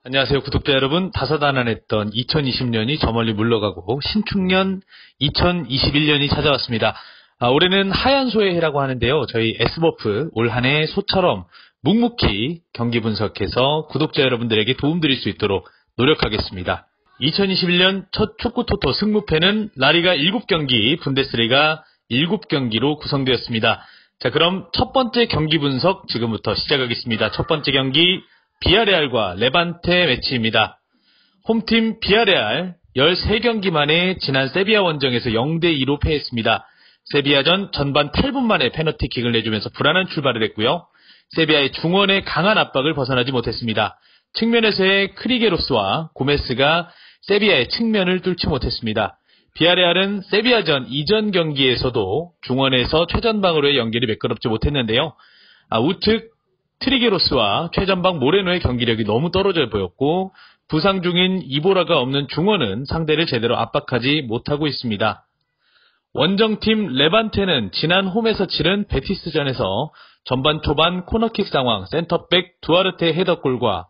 안녕하세요, 구독자 여러분. 다사다난했던 2020년이 저 멀리 물러가고 신축년 2021년이 찾아왔습니다. 올해는 하얀 소의 해라고 하는데요. 저희 S버프 올 한 해 소처럼 묵묵히 경기 분석해서 구독자 여러분들에게 도움드릴 수 있도록 노력하겠습니다. 2021년 첫 축구 토토 승무패는 라리가 7경기, 분데스리가 7경기로 구성되었습니다. 자, 그럼 첫 번째 경기 분석 지금부터 시작하겠습니다. 첫 번째 경기 비아레알과 레반테 매치입니다. 홈팀 비아레알 13경기 만에 지난 세비야 원정에서 0대2로 패했습니다. 세비야전 전반 8분 만에 페널티킥을 내주면서 불안한 출발을 했고요. 세비야의 중원의 강한 압박을 벗어나지 못했습니다. 측면에서의 크리게로스와 고메스가 세비야의 측면을 뚫지 못했습니다. 비아레알은 세비야전 이전 경기에서도 중원에서 최전방으로의 연결이 매끄럽지 못했는데요. 우측 트리게로스와 최전방 모레노의 경기력이 너무 떨어져 보였고 부상 중인 이보라가 없는 중원은 상대를 제대로 압박하지 못하고 있습니다. 원정팀 레반테는 지난 홈에서 치른 베티스전에서 전반 초반 코너킥 상황 센터백 두아르테 헤더골과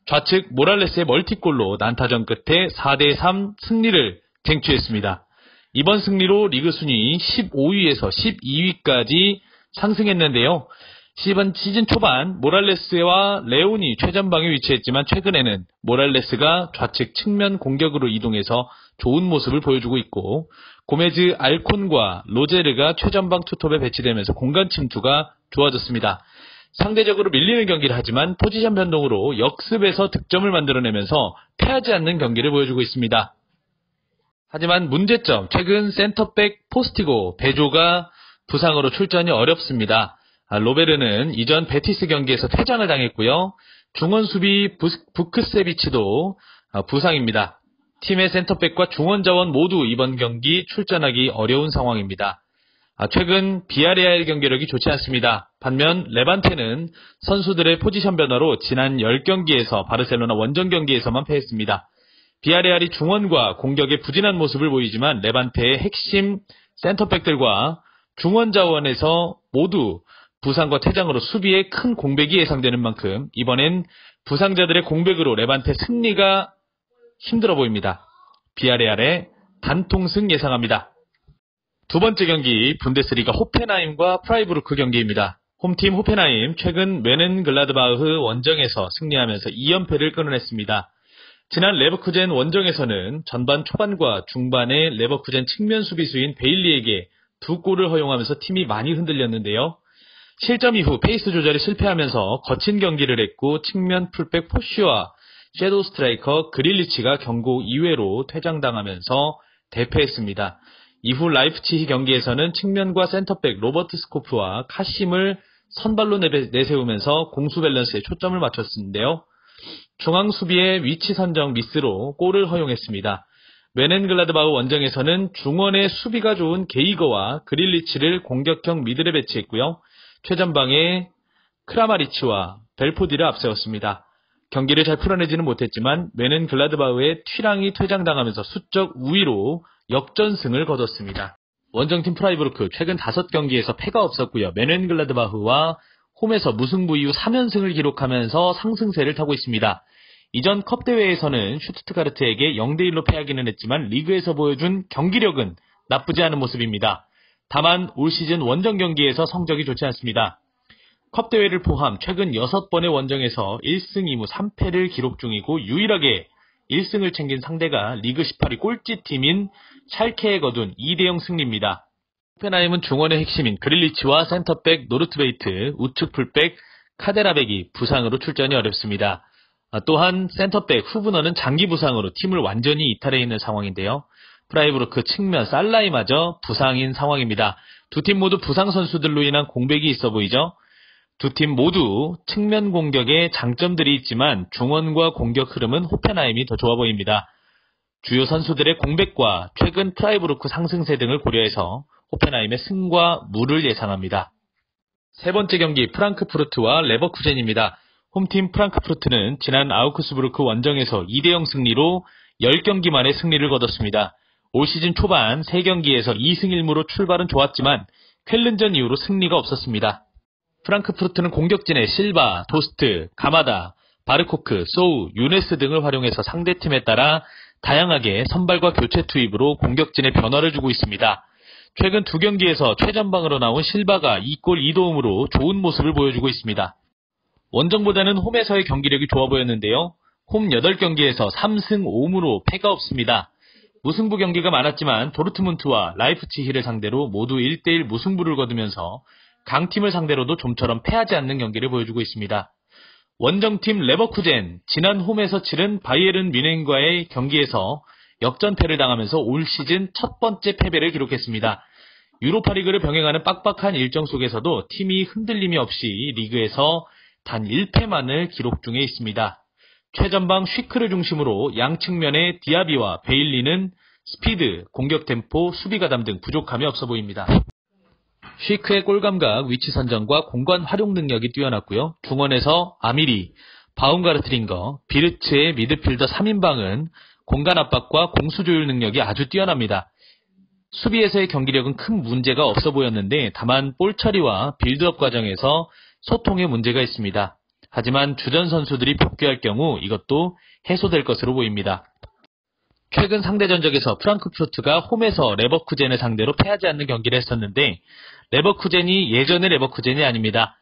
좌측 모랄레스의 멀티골로 난타전 끝에 4대3 승리를 쟁취했습니다. 이번 승리로 리그 순위 15위에서 12위까지 상승했는데요. 시즌 초반 모랄레스와 레온이 최전방에 위치했지만 최근에는 모랄레스가 좌측 측면 공격으로 이동해서 좋은 모습을 보여주고 있고 고메즈 알콘과 로제르가 최전방 투톱에 배치되면서 공간 침투가 좋아졌습니다. 상대적으로 밀리는 경기를 하지만 포지션 변동으로 역습에서 득점을 만들어내면서 패하지 않는 경기를 보여주고 있습니다. 하지만 문제점, 최근 센터백 포스티고 베조가 부상으로 출전이 어렵습니다. 로베르는 이전 베티스 경기에서 퇴장을 당했고요. 중원 수비 부크세비치도 부상입니다. 팀의 센터백과 중원 자원 모두 이번 경기 출전하기 어려운 상황입니다. 최근 비아레알 경기력이 좋지 않습니다. 반면 레반테는 선수들의 포지션 변화로 지난 10경기에서 바르셀로나 원정 경기에서만 패했습니다. 비아레알이 중원과 공격에 부진한 모습을 보이지만 레반테의 핵심 센터백들과 중원 자원에서 모두 부상과 퇴장으로 수비에 큰 공백이 예상되는 만큼 이번엔 부상자들의 공백으로 레반테 승리가 힘들어 보입니다. 비아레알의 단통승 예상합니다. 두 번째 경기 분데스리가 호펜하임과 프라이부르크 경기입니다. 홈팀 호펜하임 최근 메넨글라드바흐 원정에서 승리하면서 2연패를 끊어냈습니다. 지난 레버쿠젠 원정에서는 전반 초반과 중반에 레버쿠젠 측면 수비수인 베일리에게 2골을 허용하면서 팀이 많이 흔들렸는데요. 실점 이후 페이스 조절에 실패하면서 거친 경기를 했고 측면 풀백 포쉬와 섀도우 스트라이커 그릴리치가 경고 이외로 퇴장당하면서 대패했습니다. 이후 라이프치히 경기에서는 측면과 센터백 로버트 스코프와 카심을 선발로 내세우면서 공수 밸런스에 초점을 맞췄는데요. 중앙 수비의 위치 선정 미스로 골을 허용했습니다. 메넨글라드바흐 원정에서는 중원의 수비가 좋은 게이거와 그릴리치를 공격형 미들에 배치했고요. 최전방에 크라마리치와 벨포디를 앞세웠습니다. 경기를 잘 풀어내지는 못했지만 메넨글라드바흐의 튀랑이 퇴장당하면서 수적 우위로 역전승을 거뒀습니다. 원정팀 프라이부르크 최근 5경기에서 패가 없었고요. 메넨글라드바흐와 홈에서 무승부 이후 3연승을 기록하면서 상승세를 타고 있습니다. 이전 컵대회에서는 슈투트가르트에게 0대1로 패하기는 했지만 리그에서 보여준 경기력은 나쁘지 않은 모습입니다. 다만 올 시즌 원정 경기에서 성적이 좋지 않습니다. 컵대회를 포함 최근 6번의 원정에서 1승 2무 3패를 기록 중이고 유일하게 1승을 챙긴 상대가 리그 18위 꼴찌팀인 샬케에 거둔 2대0 승리입니다. 호펜하임은 중원의 핵심인 그릴리치와 센터백 노르트베이트, 우측 풀백 카데라백이 부상으로 출전이 어렵습니다. 또한 센터백 후브너는 장기 부상으로 팀을 완전히 이탈해 있는 상황인데요. 프라이부르크 측면 살라이마저 부상인 상황입니다. 두 팀 모두 부상 선수들로 인한 공백이 있어 보이죠. 두 팀 모두 측면 공격에 장점들이 있지만 중원과 공격 흐름은 호펜하임이 더 좋아 보입니다. 주요 선수들의 공백과 최근 프라이부르크 상승세 등을 고려해서 호펜하임의 승과 무를 예상합니다. 세 번째 경기 프랑크푸르트와 레버쿠젠입니다. 홈팀 프랑크푸르트는 지난 아우크스부르크 원정에서 2대0 승리로 10경기 만에 승리를 거뒀습니다. 올 시즌 초반 3경기에서 2승 1무로 출발은 좋았지만 쾰른전 이후로 승리가 없었습니다. 프랑크푸르트는 공격진에 실바, 도스트, 가마다, 바르코크, 소우, 유네스 등을 활용해서 상대팀에 따라 다양하게 선발과 교체 투입으로 공격진에 변화를 주고 있습니다. 최근 두 경기에서 최전방으로 나온 실바가 2골 2도움으로 좋은 모습을 보여주고 있습니다. 원정보다는 홈에서의 경기력이 좋아 보였는데요. 홈 8경기에서 3승 5무로 패가 없습니다. 무승부 경기가 많았지만 도르트문트와 라이프치히를 상대로 모두 1대1 무승부를 거두면서 강팀을 상대로도 좀처럼 패하지 않는 경기를 보여주고 있습니다. 원정팀 레버쿠젠, 지난 홈에서 치른 바이에른 뮌헨과의 경기에서 역전패를 당하면서 올 시즌 첫 번째 패배를 기록했습니다. 유로파리그를 병행하는 빡빡한 일정 속에서도 팀이 흔들림이 없이 리그에서 단 1패만을 기록 중에 있습니다. 최전방 쉬크를 중심으로 양측면의 디아비와 베일리는 스피드, 공격 템포, 수비 가담 등 부족함이 없어 보입니다. 쉬크의 골감각, 위치 선정과 공간 활용 능력이 뛰어났고요. 중원에서 아미리, 바움가르트링거, 비르츠의 미드필더 3인방은 공간 압박과 공수 조율 능력이 아주 뛰어납니다. 수비에서의 경기력은 큰 문제가 없어 보였는데 다만 볼 처리와 빌드업 과정에서 소통에 문제가 있습니다. 하지만 주전 선수들이 복귀할 경우 이것도 해소될 것으로 보입니다. 최근 상대 전적에서 프랑크푸르트가 홈에서 레버쿠젠을 상대로 패하지 않는 경기를 했었는데 레버쿠젠이 예전의 레버쿠젠이 아닙니다.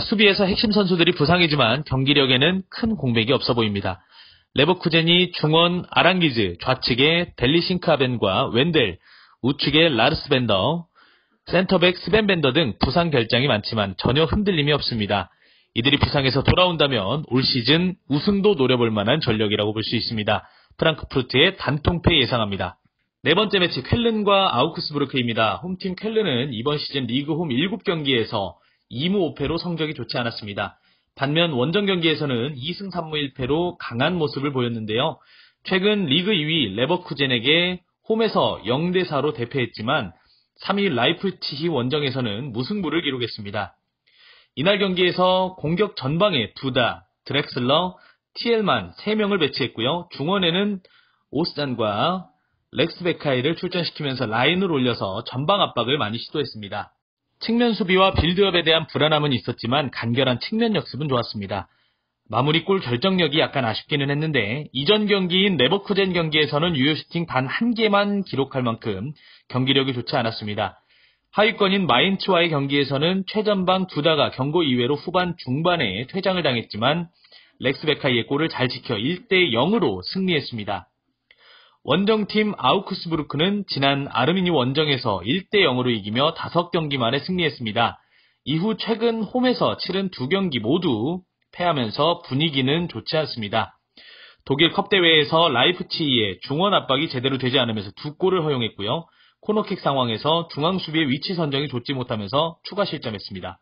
수비에서 핵심 선수들이 부상이지만 경기력에는 큰 공백이 없어 보입니다. 레버쿠젠이 중원 아랑기즈, 좌측에 델리싱크하벤과 웬델, 우측에 라르스 벤더, 센터백 스벤 벤더 등 부상 결장이 많지만 전혀 흔들림이 없습니다. 이들이 부상에서 돌아온다면 올 시즌 우승도 노려볼 만한 전력이라고 볼 수 있습니다. 프랑크푸르트의 단통패 예상합니다. 네 번째 매치 쾰른과 아우크스부르크입니다. 홈팀 쾰른은 이번 시즌 리그 홈 7경기에서 2무 5패로 성적이 좋지 않았습니다. 반면 원정 경기에서는 2승 3무 1패로 강한 모습을 보였는데요. 최근 리그 2위 레버쿠젠에게 홈에서 0대4로 대패했지만 3위 라이프치히 원정에서는 무승부를 기록했습니다. 이날 경기에서 공격 전방에 두다, 드렉슬러, 티엘만 3명을 배치했고요. 중원에는 오스잔과 렉스 베카이를 출전시키면서 라인을 올려서 전방 압박을 많이 시도했습니다. 측면 수비와 빌드업에 대한 불안함은 있었지만 간결한 측면 역습은 좋았습니다. 마무리 골 결정력이 약간 아쉽기는 했는데 이전 경기인 레버쿠젠 경기에서는 유효 슈팅 단 1개만 기록할 만큼 경기력이 좋지 않았습니다. 하위권인 마인츠와의 경기에서는 최전방 두다가 경고 이외로 후반 중반에 퇴장을 당했지만 렉스 베카이의 골을 잘 지켜 1대0으로 승리했습니다. 원정팀 아우크스부르크는 지난 아르미니 원정에서 1대0으로 이기며 5경기 만에 승리했습니다. 이후 최근 홈에서 치른 2경기 모두 패하면서 분위기는 좋지 않습니다. 독일 컵대회에서 라이프치히의 중원 압박이 제대로 되지 않으면서 2골을 허용했고요. 코너킥 상황에서 중앙수비의 위치 선정이 좋지 못하면서 추가 실점했습니다.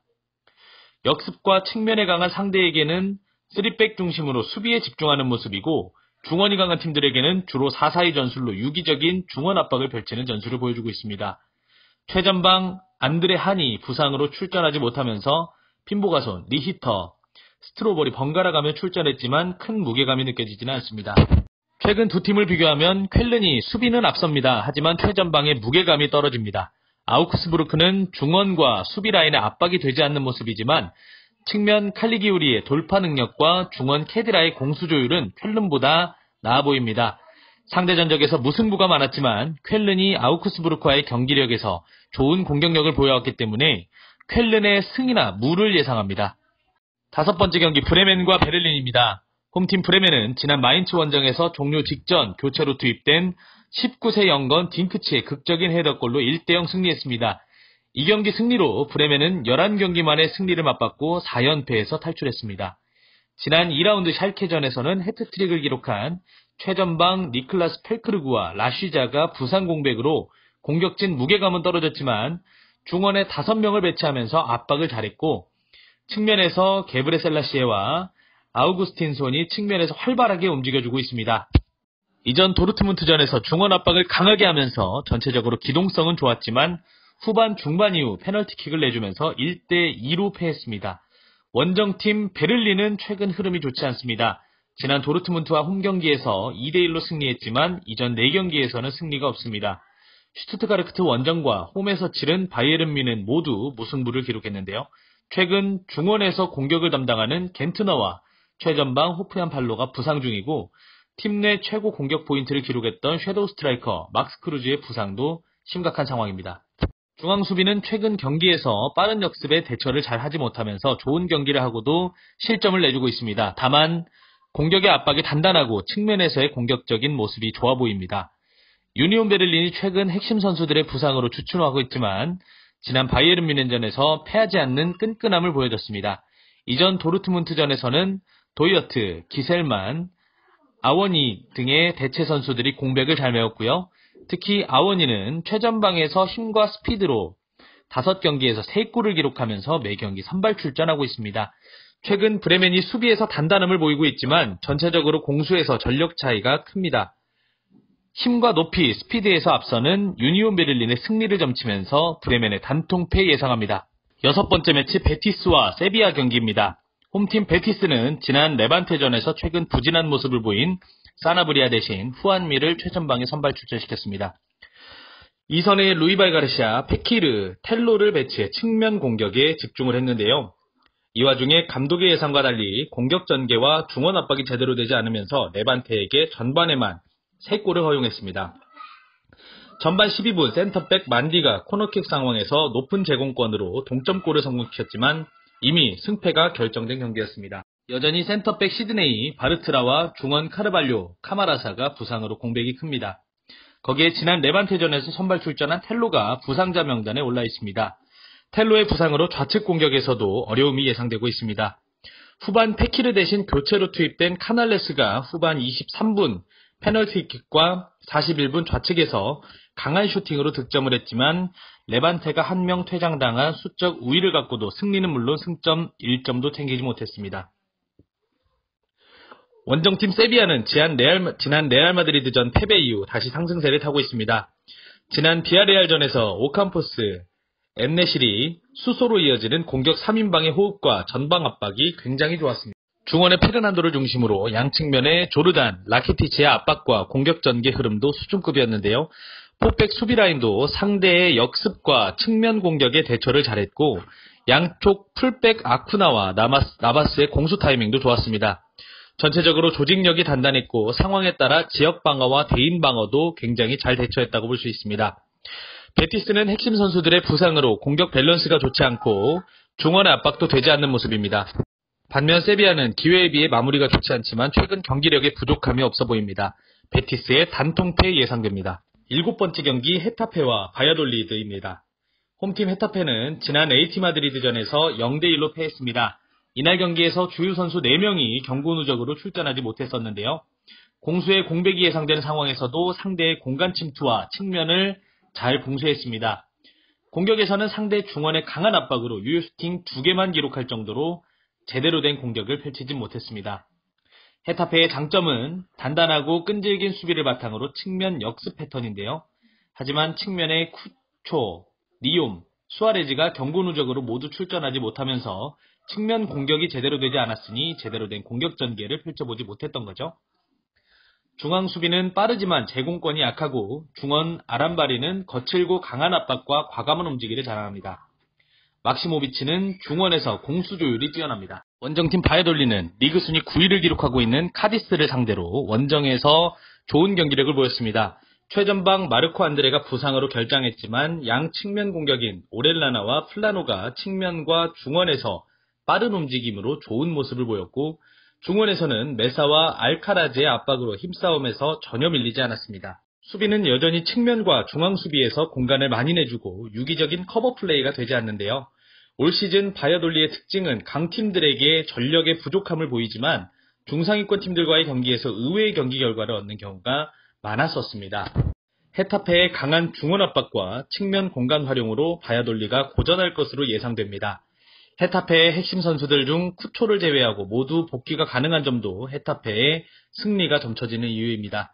역습과 측면에 강한 상대에게는 3백 중심으로 수비에 집중하는 모습이고 중원이 강한 팀들에게는 주로 4-4-2 전술로 유기적인 중원 압박을 펼치는 전술을 보여주고 있습니다. 최전방 안드레 한이 부상으로 출전하지 못하면서 핀보가손, 리히터, 스트로볼이 번갈아가며 출전했지만 큰 무게감이 느껴지지는 않습니다. 최근 두 팀을 비교하면 쾰른이 수비는 앞섭니다. 하지만 최전방에 무게감이 떨어집니다. 아우크스부르크는 중원과 수비 라인의 압박이 되지 않는 모습이지만 측면 칼리기우리의 돌파 능력과 중원 케디라의 공수 조율은 쾰른보다 나아 보입니다. 상대 전적에서 무승부가 많았지만 쾰른이 아우크스부르크와의 경기력에서 좋은 공격력을 보여왔기 때문에 쾰른의 승이나 무를 예상합니다. 다섯 번째 경기 브레멘과 베를린입니다. 홈팀 브레멘은 지난 마인츠 원정에서 종료 직전 교체로 투입된 19세 영건 딩크치의 극적인 헤더골로 1대0 승리했습니다. 이 경기 승리로 브레멘은 11경기 만에 승리를 맛봤고 4연패에서 탈출했습니다. 지난 2라운드 샬케전에서는 해트트릭을 기록한 최전방 니클라스 펠크르그와 라쉬자가 부상 공백으로 공격진 무게감은 떨어졌지만 중원에 5명을 배치하면서 압박을 잘했고 측면에서 게브레 셀라시에와 아우구스틴손이 측면에서 활발하게 움직여주고 있습니다. 이전 도르트문트전에서 중원 압박을 강하게 하면서 전체적으로 기동성은 좋았지만 후반 중반 이후 페널티킥을 내주면서 1대2로 패했습니다. 원정팀 베를린은 최근 흐름이 좋지 않습니다. 지난 도르트문트와 홈경기에서 2대1로 승리했지만 이전 4경기에서는 승리가 없습니다. 슈투트가르트 원정과 홈에서 치른 바이에른 뮌헨 모두 무승부를 기록했는데요. 최근 중원에서 공격을 담당하는 겐트너와 최전방 호프얀 팔로가 부상 중이고 팀 내 최고 공격 포인트를 기록했던 섀도우 스트라이커 막스 크루즈의 부상도 심각한 상황입니다. 중앙 수비는 최근 경기에서 빠른 역습에 대처를 잘 하지 못하면서 좋은 경기를 하고도 실점을 내주고 있습니다. 다만 공격의 압박이 단단하고 측면에서의 공격적인 모습이 좋아 보입니다. 유니온 베를린이 최근 핵심 선수들의 부상으로 주춤하고 있지만 지난 바이에른 뮌헨전에서 패하지 않는 끈끈함을 보여줬습니다. 이전 도르트문트전에서는 도이어트, 기셀만, 아워니 등의 대체 선수들이 공백을 잘 메웠고요. 특히 아워니는 최전방에서 힘과 스피드로 5경기에서 3골을 기록하면서 매경기 선발 출전하고 있습니다. 최근 브레멘이 수비에서 단단함을 보이고 있지만 전체적으로 공수에서 전력 차이가 큽니다. 힘과 높이, 스피드에서 앞서는 유니온 베를린의 승리를 점치면서 브레멘의 단통패 예상합니다. 6번째 매치 베티스와 세비야 경기입니다. 홈팀 베티스는 지난 레반테전에서 최근 부진한 모습을 보인 사나브리아 대신 후안미를 최전방에 선발 출전시켰습니다. 이선의 루이발 가르시아, 페키르, 텔로를 배치해 측면 공격에 집중을 했는데요. 이 와중에 감독의 예상과 달리 공격 전개와 중원 압박이 제대로 되지 않으면서 레반테에게 전반에만 3골을 허용했습니다. 전반 12분 센터백 만디가 코너킥 상황에서 높은 제공권으로 동점골을 성공시켰지만 이미 승패가 결정된 경기였습니다. 여전히 센터백 시드네이, 바르트라와 중원 카르발료, 카마라사가 부상으로 공백이 큽니다. 거기에 지난 레반테전에서 선발 출전한 텔로가 부상자 명단에 올라 있습니다. 텔로의 부상으로 좌측 공격에서도 어려움이 예상되고 있습니다. 후반 페키르 대신 교체로 투입된 카날레스가 후반 23분 페널티킥과 41분 좌측에서 강한 슈팅으로 득점을 했지만 레반테가 한 명 퇴장당한 수적 우위를 갖고도 승리는 물론 승점 1점도 챙기지 못했습니다. 원정팀 세비야는 지난 레알 마드리드전 패배 이후 다시 상승세를 타고 있습니다. 지난 비아레알전에서 오캄포스, 엠네실이 수소로 이어지는 공격 3인방의 호흡과 전방 압박이 굉장히 좋았습니다. 중원의 페르난도를 중심으로 양측면의 조르단, 라키티치의 압박과 공격 전개 흐름도 수준급이었는데요. 포백 수비 라인도 상대의 역습과 측면 공격에 대처를 잘했고 양쪽 풀백 아쿠나와 나바스의 공수 타이밍도 좋았습니다. 전체적으로 조직력이 단단했고 상황에 따라 지역 방어와 대인 방어도 굉장히 잘 대처했다고 볼 수 있습니다. 베티스는 핵심 선수들의 부상으로 공격 밸런스가 좋지 않고 중원의 압박도 되지 않는 모습입니다. 반면 세비야는 기회에 비해 마무리가 좋지 않지만 최근 경기력에 부족함이 없어 보입니다. 베티스의 단통패 예상됩니다. 7번째 경기 헤타페와 바야돌리드입니다. 홈팀 헤타페는 지난 AT 마드리드전에서 0대1로 패했습니다. 이날 경기에서 주요 선수 4명이 경고 누적으로 출전하지 못했었는데요. 공수의 공백이 예상되는 상황에서도 상대의 공간 침투와 측면을 잘 봉쇄했습니다. 공격에서는 상대 중원의 강한 압박으로 유효 슈팅 2개만 기록할 정도로 제대로 된 공격을 펼치지 못했습니다. 헤타페의 장점은 단단하고 끈질긴 수비를 바탕으로 측면 역습 패턴인데요. 하지만 측면의 쿠초, 니옴, 수아레즈가 경고 누적으로 모두 출전하지 못하면서 측면 공격이 제대로 되지 않았으니 제대로 된 공격 전개를 펼쳐보지 못했던 거죠. 중앙 수비는 빠르지만 제공권이 약하고 중원 아람바리는 거칠고 강한 압박과 과감한 움직임을 자랑합니다. 막시모비치는 중원에서 공수 조율이 뛰어납니다. 원정팀 바야돌리는 리그 순위 9위를 기록하고 있는 카디스를 상대로 원정에서 좋은 경기력을 보였습니다. 최전방 마르코 안드레가 부상으로 결장했지만 양 측면 공격인 오렐라나와 플라노가 측면과 중원에서 빠른 움직임으로 좋은 모습을 보였고 중원에서는 메사와 알카라즈의 압박으로 힘싸움에서 전혀 밀리지 않았습니다. 수비는 여전히 측면과 중앙 수비에서 공간을 많이 내주고 유기적인 커버 플레이가 되지 않는데요. 올 시즌 바야돌리의 특징은 강팀들에게 전력의 부족함을 보이지만 중상위권 팀들과의 경기에서 의외의 경기 결과를 얻는 경우가 많았었습니다. 헤타페의 강한 중원 압박과 측면 공간 활용으로 바야돌리가 고전할 것으로 예상됩니다. 헤타페의 핵심 선수들 중 쿠초를 제외하고 모두 복귀가 가능한 점도 헤타페의 승리가 점쳐지는 이유입니다.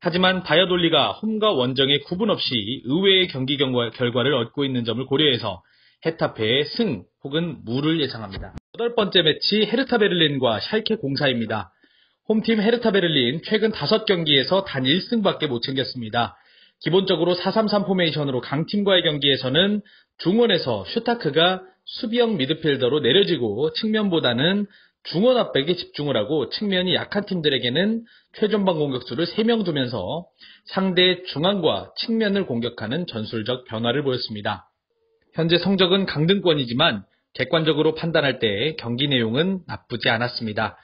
하지만 바야돌리가 홈과 원정의 구분 없이 의외의 경기 결과를 얻고 있는 점을 고려해서 헤타페의 승 혹은 무를 예상합니다. 8번째 매치 헤르타 베를린과 샬케 04입니다. 홈팀 헤르타 베를린 최근 5경기에서 단 1승밖에 못 챙겼습니다. 기본적으로 4-3-3 포메이션으로 강팀과의 경기에서는 중원에서 슈타크가 수비형 미드필더로 내려지고 측면보다는 중원 압박에 집중을 하고 측면이 약한 팀들에게는 최전방 공격수를 3명 두면서 상대 중앙과 측면을 공격하는 전술적 변화를 보였습니다. 현재 성적은 강등권이지만 객관적으로 판단할 때 경기 내용은 나쁘지 않았습니다.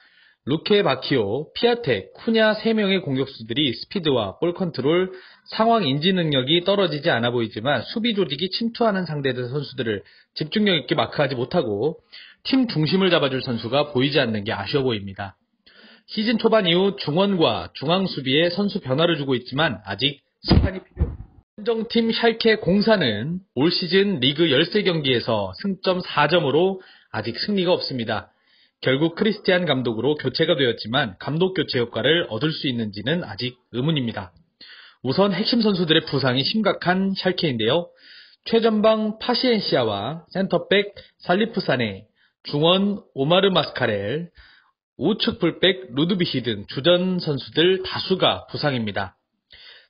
루케 바키오, 피아텍, 쿠냐 3명의 공격수들이 스피드와 볼 컨트롤, 상황 인지 능력이 떨어지지 않아 보이지만 수비 조직이 침투하는 상대들 선수들을 집중력 있게 마크하지 못하고 팀 중심을 잡아줄 선수가 보이지 않는 게 아쉬워 보입니다. 시즌 초반 이후 중원과 중앙 수비에 선수 변화를 주고 있지만 아직 시간이 필요합니다. 원정팀 샬케 04는 올 시즌 리그 13경기에서 승점 4점으로 아직 승리가 없습니다. 결국 크리스티안 감독으로 교체가 되었지만 감독 교체 효과를 얻을 수 있는지는 아직 의문입니다. 우선 핵심 선수들의 부상이 심각한 샬케인데요. 최전방 파시엔시아와 센터백 살리프사네, 중원 오마르 마스카렐, 우측 풀백 루드비히 등 주전 선수들 다수가 부상입니다.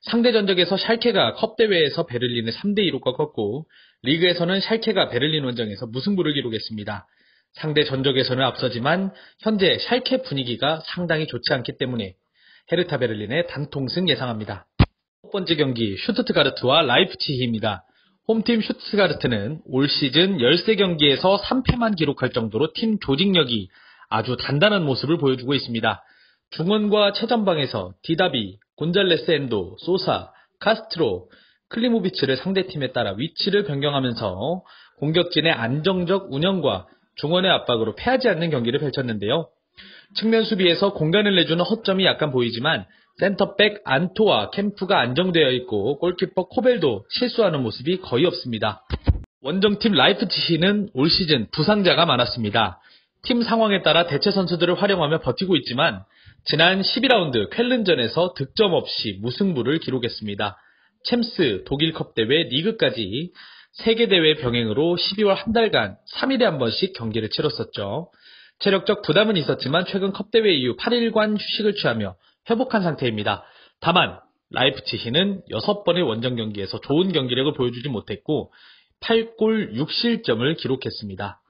상대 전적에서 샬케가 컵대회에서 베를린을 3대2로 꺾었고 리그에서는 샬케가 베를린 원정에서 무승부를 기록했습니다. 상대 전적에서는 앞서지만 현재 샬케 분위기가 상당히 좋지 않기 때문에 헤르타 베를린의 단통승 예상합니다. 첫 번째 경기 슈투트가르트와 라이프치히입니다. 홈팀 슈투트가르트는 올 시즌 13경기에서 3패만 기록할 정도로 팀 조직력이 아주 단단한 모습을 보여주고 있습니다. 중원과 최전방에서 디다비, 곤잘레스 엔도, 소사, 카스트로, 클리모비치를 상대팀에 따라 위치를 변경하면서 공격진의 안정적 운영과 중원의 압박으로 패하지 않는 경기를 펼쳤는데요. 측면 수비에서 공간을 내주는 허점이 약간 보이지만 센터백 안토와 캠프가 안정되어 있고 골키퍼 코벨도 실수하는 모습이 거의 없습니다. 원정팀 라이프치히는 올 시즌 부상자가 많았습니다. 팀 상황에 따라 대체 선수들을 활용하며 버티고 있지만 지난 12라운드 쾰른전에서 득점 없이 무승부를 기록했습니다. 챔스 독일컵 대회 리그까지 세계대회 병행으로 12월 한 달간 3일에 한 번씩 경기를 치렀었죠. 체력적 부담은 있었지만 최근 컵대회 이후 8일간 휴식을 취하며 회복한 상태입니다. 다만 라이프치히는 6번의 원정 경기에서 좋은 경기력을 보여주지 못했고 8골 6실점을 기록했습니다.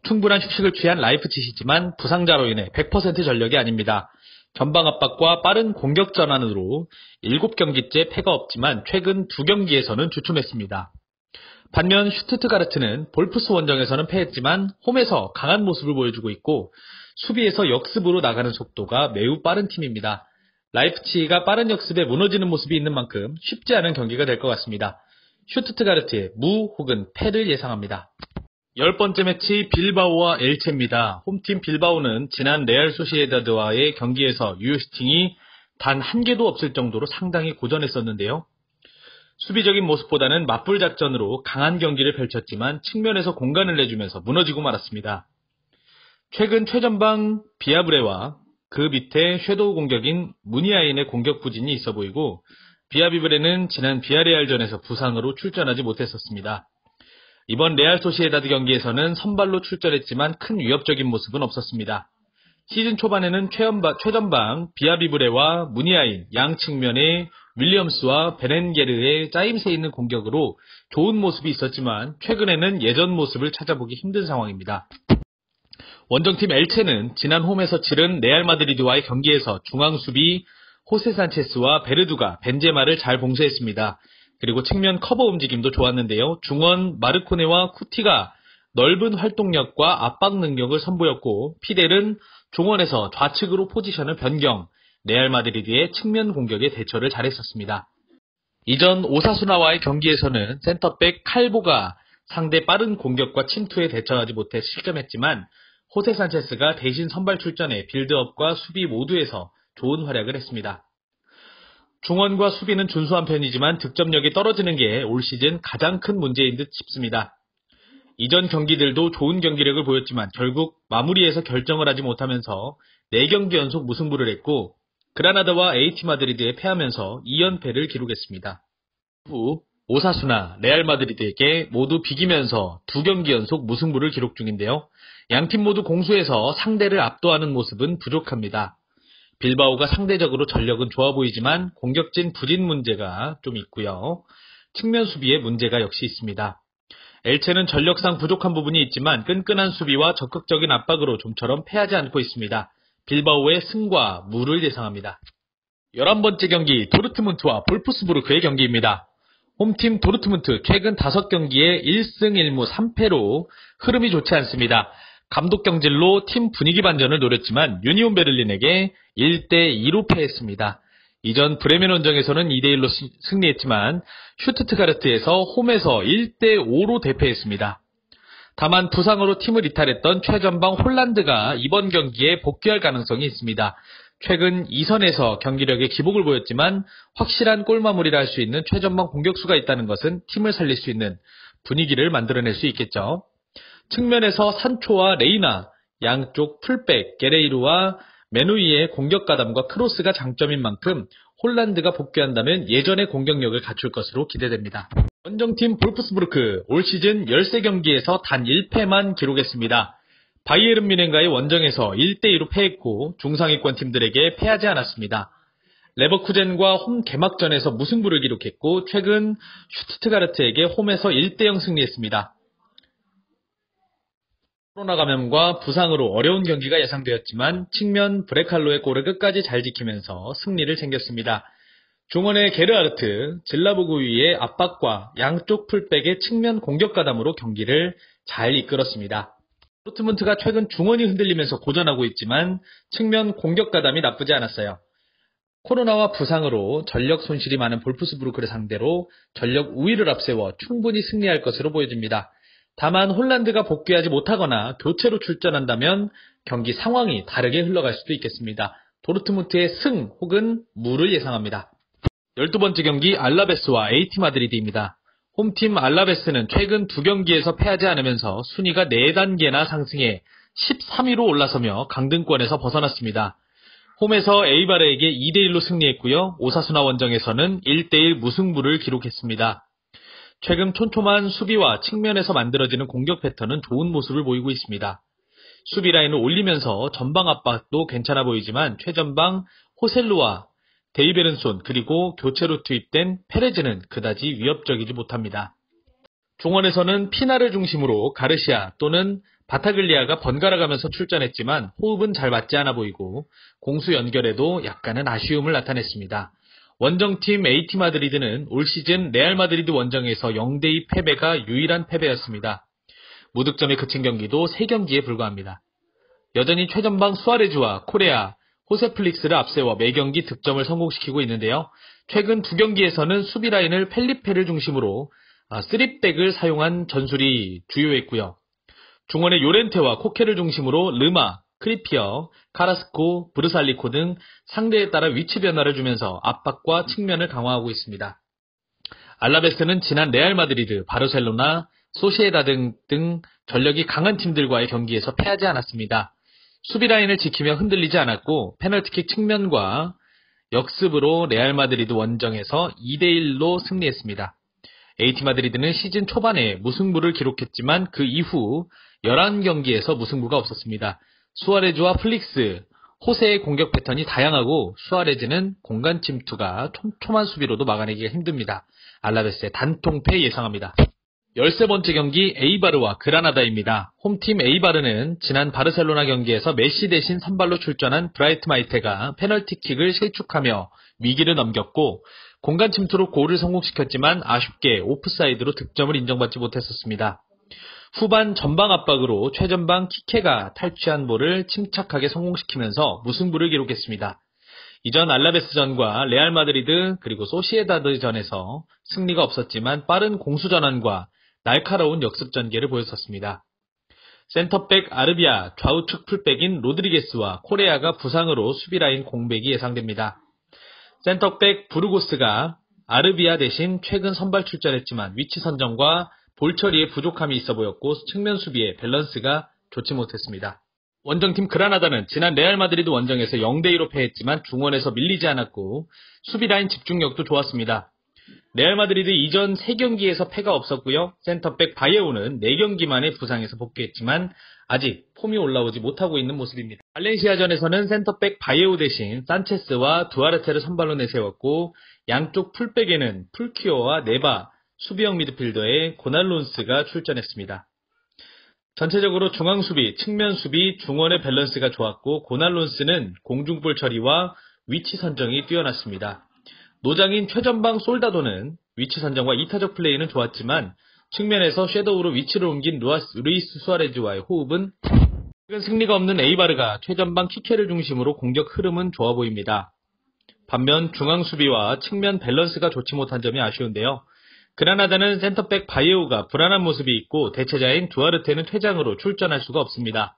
충분한 휴식을 취한 라이프치히지만 부상자로 인해 100% 전력이 아닙니다. 전방 압박과 빠른 공격 전환으로 7경기째 패가 없지만 최근 2경기에서는 주춤했습니다. 반면 슈투트가르트는 볼프스 원정에서는 패했지만 홈에서 강한 모습을 보여주고 있고 수비에서 역습으로 나가는 속도가 매우 빠른 팀입니다. 라이프치히가 빠른 역습에 무너지는 모습이 있는 만큼 쉽지 않은 경기가 될 것 같습니다. 슈투트가르트의 무 혹은 패를 예상합니다. 10번째 매치 빌바오와 엘체입니다. 홈팀 빌바오는 지난 레알 소시에다드와의 경기에서 유효슈팅이 단 한 개도 없을 정도로 상당히 고전했었는데요. 수비적인 모습보다는 맞불 작전으로 강한 경기를 펼쳤지만 측면에서 공간을 내주면서 무너지고 말았습니다. 최근 최전방 비아브레와 그 밑에 섀도우 공격인 무니아인의 공격 부진이 있어 보이고 비아비브레는 지난 비아레알전에서 부상으로 출전하지 못했었습니다. 이번 레알 소시에다드 경기에서는 선발로 출전했지만 큰 위협적인 모습은 없었습니다. 시즌 초반에는 최전방 비아비브레와 무니아인, 양 측면에 윌리엄스와 베렌게르의 짜임새 있는 공격으로 좋은 모습이 있었지만 최근에는 예전 모습을 찾아보기 힘든 상황입니다. 원정팀 엘체는 지난 홈에서 치른 레알 마드리드와의 경기에서 중앙 수비 호세 산체스와 베르두가 벤제마를 잘 봉쇄했습니다. 그리고 측면 커버 움직임도 좋았는데요. 중원 마르코네와 쿠티가 넓은 활동력과 압박 능력을 선보였고 피델은 중원에서 좌측으로 포지션을 변경, 레알 마드리드의 측면 공격에 대처를 잘했었습니다. 이전 오사수나와의 경기에서는 센터백 칼보가 상대 빠른 공격과 침투에 대처하지 못해 실점했지만 호세 산체스가 대신 선발 출전해 빌드업과 수비 모두에서 좋은 활약을 했습니다. 중원과 수비는 준수한 편이지만 득점력이 떨어지는 게 올 시즌 가장 큰 문제인 듯 싶습니다. 이전 경기들도 좋은 경기력을 보였지만 결국 마무리에서 결정을 하지 못하면서 4경기 연속 무승부를 했고 그라나다와 AT 마드리드에 패하면서 2연패를 기록했습니다. 후 오사수나, 레알 마드리드에게 모두 비기면서 2경기 연속 무승부를 기록 중인데요. 양팀 모두 공수에서 상대를 압도하는 모습은 부족합니다. 빌바오가 상대적으로 전력은 좋아 보이지만 공격진 부진 문제가 좀 있고요. 측면 수비에 문제가 역시 있습니다. 엘체는 전력상 부족한 부분이 있지만 끈끈한 수비와 적극적인 압박으로 좀처럼 패하지 않고 있습니다. 빌바오의 승과 무를 예상합니다. 11번째 경기 도르트문트와 볼프스부르크의 경기입니다. 홈팀 도르트문트 최근 5경기에 1승 1무 3패로 흐름이 좋지 않습니다. 감독 경질로 팀 분위기 반전을 노렸지만 유니온 베를린에게 1대2로 패했습니다. 이전 브레멘 원정에서는 2대1로 승리했지만 슈투트가르트에서 홈에서 1대5로 대패했습니다. 다만 부상으로 팀을 이탈했던 최전방 홀란드가 이번 경기에 복귀할 가능성이 있습니다. 최근 2선에서 경기력에 기복을 보였지만 확실한 골마무리를 할 수 있는 최전방 공격수가 있다는 것은 팀을 살릴 수 있는 분위기를 만들어낼 수 있겠죠. 측면에서 산초와 레이나, 양쪽 풀백 게레이루와 메누이의 공격 가담과 크로스가 장점인 만큼 홀란드가 복귀한다면 예전의 공격력을 갖출 것으로 기대됩니다. 원정팀 볼프스부르크 올 시즌 13경기에서 단 1패만 기록했습니다. 바이에른 뮌헨과의 원정에서 1대2로 패했고 중상위권 팀들에게 패하지 않았습니다. 레버쿠젠과 홈 개막전에서 무승부를 기록했고 최근 슈투트가르트에게 홈에서 1대0 승리했습니다. 코로나 감염과 부상으로 어려운 경기가 예상되었지만 측면 브레칼로의 골을 끝까지 잘 지키면서 승리를 챙겼습니다. 중원의 게르하르트, 질라보구위의 압박과 양쪽 풀백의 측면 공격 가담으로 경기를 잘 이끌었습니다. 도르트문트가 최근 중원이 흔들리면서 고전하고 있지만 측면 공격 가담이 나쁘지 않았어요. 코로나와 부상으로 전력 손실이 많은 볼프스부르크를 상대로 전력 우위를 앞세워 충분히 승리할 것으로 보여집니다. 다만 홀란드가 복귀하지 못하거나 교체로 출전한다면 경기 상황이 다르게 흘러갈 수도 있겠습니다. 도르트문트의 승 혹은 무를 예상합니다. 12번째 경기 알라베스와 AT 마드리드입니다. 홈팀 알라베스는 최근 2경기에서 패하지 않으면서 순위가 4단계나 상승해 13위로 올라서며 강등권에서 벗어났습니다. 홈에서 에이바르에게 2대1로 승리했고요. 오사수나 원정에서는 1대1 무승부를 기록했습니다. 최근 촘촘한 수비와 측면에서 만들어지는 공격 패턴은 좋은 모습을 보이고 있습니다. 수비 라인을 올리면서 전방 압박도 괜찮아 보이지만 최전방 호셀루와 데이베른손 그리고 교체로 투입된 페레즈는 그다지 위협적이지 못합니다. 중원에서는 피나를 중심으로 가르시아 또는 바타글리아가 번갈아가면서 출전했지만 호흡은 잘 맞지 않아 보이고 공수 연결에도 약간은 아쉬움을 나타냈습니다. 원정팀 AT 마드리드는 올 시즌 레알 마드리드 원정에서 0대2 패배가 유일한 패배였습니다. 무득점에 그친 경기도 3경기에 불과합니다. 여전히 최전방 수아레즈와 코레아, 호세플릭스를 앞세워 매경기 득점을 성공시키고 있는데요. 최근 2경기에서는 수비 라인을 펠리페를 중심으로 3백을 사용한 전술이 주요했고요. 중원의 요렌테와 코케를 중심으로 르마, 크리피어, 카라스코, 브르살리코 등 상대에 따라 위치 변화를 주면서 압박과 측면을 강화하고 있습니다. 알라베스는 지난 레알 마드리드, 바르셀로나, 소시에다드 등 전력이 강한 팀들과의 경기에서 패하지 않았습니다. 수비 라인을 지키며 흔들리지 않았고 페널티킥 측면과 역습으로 레알 마드리드 원정에서 2대1로 승리했습니다. AT 마드리드는 시즌 초반에 무승부를 기록했지만 그 이후 11경기에서 무승부가 없었습니다. 수아레즈와 플릭스, 호세의 공격 패턴이 다양하고 수아레즈는 공간 침투가 촘촘한 수비로도 막아내기가 힘듭니다. 알라베스의 단통패 예상합니다. 13번째 경기 에이바르와 그라나다입니다. 홈팀 에이바르는 지난 바르셀로나 경기에서 메시 대신 선발로 출전한 브라이트마이테가 페널티킥을 실축하며 위기를 넘겼고 공간 침투로 골을 성공시켰지만 아쉽게 오프사이드로 득점을 인정받지 못했었습니다. 후반 전방 압박으로 최전방 키케가 탈취한 볼을 침착하게 성공시키면서 무승부를 기록했습니다. 이전 알라베스전과 레알 마드리드 그리고 소시에다드전에서 승리가 없었지만 빠른 공수 전환과 날카로운 역습 전개를 보였었습니다. 센터백 아르비아, 좌우측 풀백인 로드리게스와 코레아가 부상으로 수비라인 공백이 예상됩니다. 센터백 부르고스가 아르비아 대신 최근 선발 출전했지만 위치 선정과 볼 처리에 부족함이 있어 보였고 측면 수비의 밸런스가 좋지 못했습니다. 원정팀 그라나다는 지난 레알 마드리드 원정에서 0대2로 패했지만 중원에서 밀리지 않았고 수비라인 집중력도 좋았습니다. 레알 마드리드 이전 3경기에서 패가 없었고요. 센터백 바예오는 4경기 만에 부상에서 복귀했지만 아직 폼이 올라오지 못하고 있는 모습입니다. 발렌시아전에서는 센터백 바예오 대신 산체스와 두아르테를 선발로 내세웠고 양쪽 풀백에는 풀키오와 네바, 수비형 미드필더의 고날론스가 출전했습니다. 전체적으로 중앙수비, 측면수비, 중원의 밸런스가 좋았고 고날론스는 공중볼 처리와 위치 선정이 뛰어났습니다. 노장인 최전방 솔다도는 위치 선정과 이타적 플레이는 좋았지만 측면에서 섀도우로 위치를 옮긴 루이스 수아레즈와의 호흡은 최근 승리가 없는 에이바르가 최전방 키케를 중심으로 공격 흐름은 좋아 보입니다. 반면 중앙 수비와 측면 밸런스가 좋지 못한 점이 아쉬운데요. 그라나다는 센터백 바이에우가 불안한 모습이 있고 대체자인 두아르테는 퇴장으로 출전할 수가 없습니다.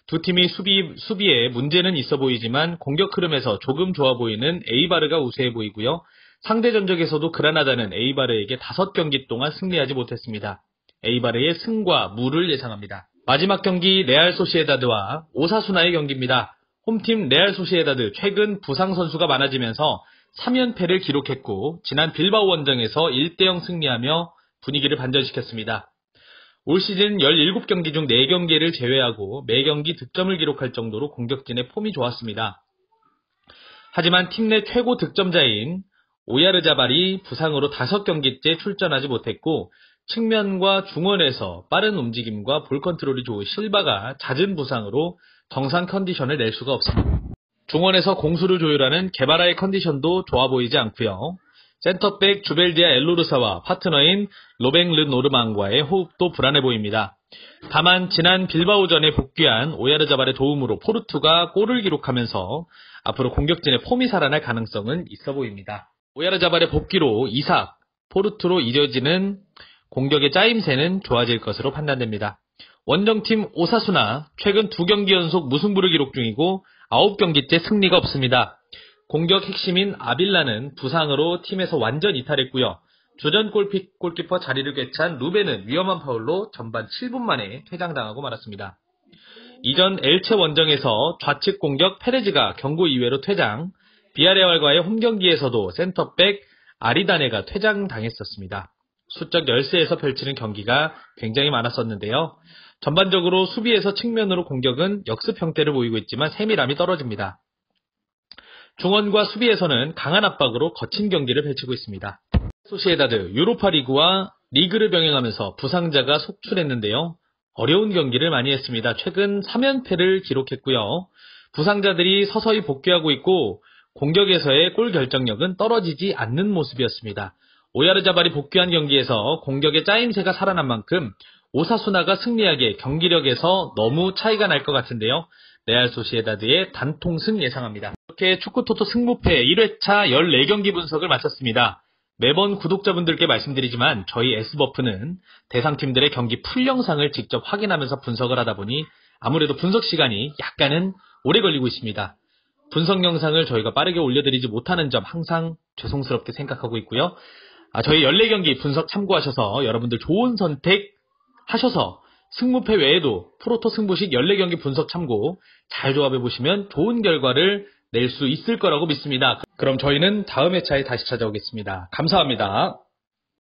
두 팀이 수비에 문제는 있어 보이지만 공격 흐름에서 조금 좋아 보이는 에이바르가 우세해 보이고요. 상대 전적에서도 그라나다는 에이바르에게 5경기 동안 승리하지 못했습니다. 에이바르의 승과 무를 예상합니다. 마지막 경기 레알 소시에다드와 오사수나의 경기입니다. 홈팀 레알 소시에다드 최근 부상 선수가 많아지면서 3연패를 기록했고 지난 빌바오 원정에서 1대0 승리하며 분위기를 반전시켰습니다. 올 시즌 17경기 중 4경기를 제외하고 매경기 득점을 기록할 정도로 공격진의 폼이 좋았습니다. 하지만 팀 내 최고 득점자인 오야르자발이 부상으로 5경기째 출전하지 못했고 측면과 중원에서 빠른 움직임과 볼 컨트롤이 좋은 실바가 잦은 부상으로 정상 컨디션을 낼 수가 없습니다. 중원에서 공수를 조율하는 게바라의 컨디션도 좋아 보이지 않고요. 센터백 주벨디아 엘로르사와 파트너인 로뱅 르 노르망과의 호흡도 불안해 보입니다. 다만 지난 빌바오전에 복귀한 오야르자발의 도움으로 포르투가 골을 기록하면서 앞으로 공격진의 폼이 살아날 가능성은 있어 보입니다. 오야르자발의 복귀로 이삭, 포르투로 이어지는 공격의 짜임새는 좋아질 것으로 판단됩니다. 원정팀 오사수나 최근 2경기 연속 무승부를 기록 중이고 9경기째 승리가 없습니다. 공격 핵심인 아빌라는 부상으로 팀에서 완전 이탈했고요. 주전 골키퍼 자리를 꿰찬 루벤은 위험한 파울로 전반 7분 만에 퇴장당하고 말았습니다. 이전 엘체 원정에서 좌측 공격 페레즈가 경고 이외로 퇴장, 비아레알과의 홈경기에서도 센터백 아리다네가 퇴장당했었습니다. 수적 열세에서 펼치는 경기가 굉장히 많았었는데요. 전반적으로 수비에서 측면으로 공격은 역습 형태를 보이고 있지만 세밀함이 떨어집니다. 중원과 수비에서는 강한 압박으로 거친 경기를 펼치고 있습니다. 소시에다드 유로파리그와 리그를 병행하면서 부상자가 속출했는데요. 어려운 경기를 많이 했습니다. 최근 3연패를 기록했고요. 부상자들이 서서히 복귀하고 있고 공격에서의 골 결정력은 떨어지지 않는 모습이었습니다. 오야르자발이 복귀한 경기에서 공격의 짜임새가 살아난 만큼 오사수나가 승리하기에 경기력에서 너무 차이가 날 것 같은데요. 레알 소시에다드의 단통승 예상합니다. 이렇게 축구토토 승무패 1회차 14경기 분석을 마쳤습니다. 매번 구독자분들께 말씀드리지만 저희 S버프는 대상팀들의 경기 풀 영상을 직접 확인하면서 분석을 하다 보니 아무래도 분석 시간이 약간은 오래 걸리고 있습니다. 분석 영상을 저희가 빠르게 올려드리지 못하는 점 항상 죄송스럽게 생각하고 있고요. 저희 14경기 분석 참고하셔서 여러분들 좋은 선택 하셔서 승무패 외에도 프로토 승부식 14경기 분석 참고 잘 조합해보시면 좋은 결과를 낼 수 있을 거라고 믿습니다. 그럼 저희는 다음 회차에 다시 찾아오겠습니다. 감사합니다.